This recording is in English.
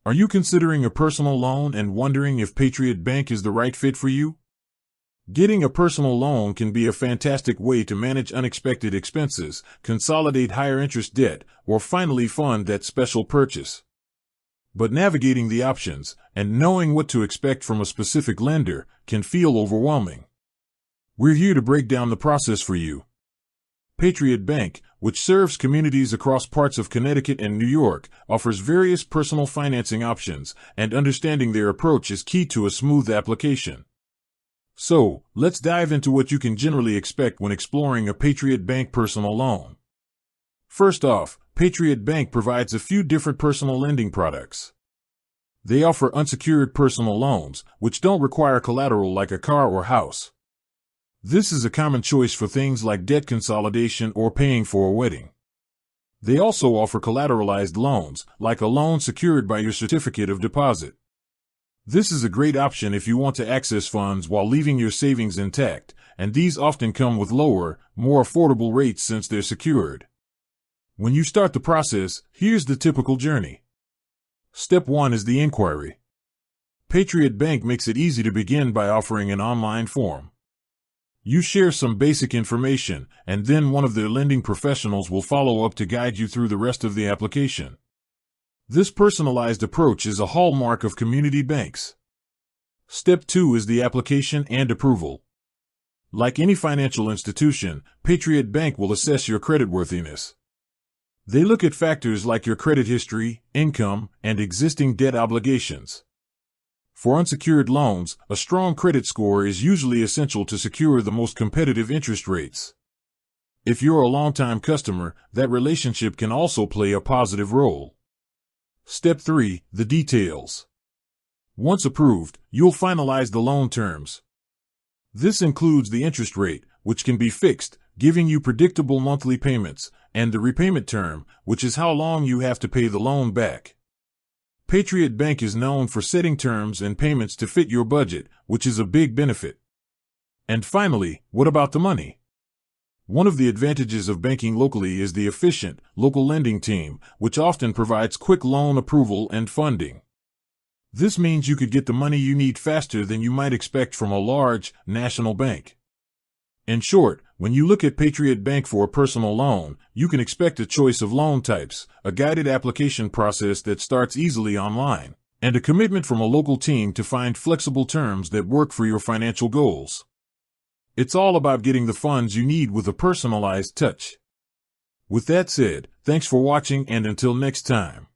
Are you considering a personal loan and wondering if Patriot Bank is the right fit for you? Getting a personal loan can be a fantastic way to manage unexpected expenses, consolidate higher interest debt, or finally fund that special purchase. But navigating the options and knowing what to expect from a specific lender can feel overwhelming. We're here to break down the process for you. Patriot Bank, which serves communities across parts of Connecticut and New York, offers various personal financing options, and understanding their approach is key to a smooth application. So, let's dive into what you can generally expect when exploring a Patriot Bank personal loan. First off, Patriot Bank provides a few different personal lending products. They offer unsecured personal loans, which don't require collateral like a car or house. This is a common choice for things like debt consolidation or paying for a wedding. They also offer collateralized loans, like a loan secured by your certificate of deposit. This is a great option if you want to access funds while leaving your savings intact, and these often come with lower, more affordable rates since they're secured. When you start the process, here's the typical journey. Step 1 is the inquiry. Patriot Bank makes it easy to begin by offering an online form. You share some basic information, and then one of their lending professionals will follow up to guide you through the rest of the application. This personalized approach is a hallmark of community banks. Step 2 is the application and approval. Like any financial institution, Patriot Bank will assess your creditworthiness. They look at factors like your credit history, income, and existing debt obligations. For unsecured loans, a strong credit score is usually essential to secure the most competitive interest rates. If you're a longtime customer, that relationship can also play a positive role. Step 3, the details. Once approved, you'll finalize the loan terms. This includes the interest rate, which can be fixed, giving you predictable monthly payments, and the repayment term, which is how long you have to pay the loan back. Patriot Bank is known for setting terms and payments to fit your budget, which is a big benefit. And finally, what about the money? One of the advantages of banking locally is the efficient, local lending team, which often provides quick loan approval and funding. This means you could get the money you need faster than you might expect from a large, national bank. In short, when you look at Patriot Bank for a personal loan, you can expect a choice of loan types, a guided application process that starts easily online, and a commitment from a local team to find flexible terms that work for your financial goals. It's all about getting the funds you need with a personalized touch. With that said, thanks for watching, and until next time.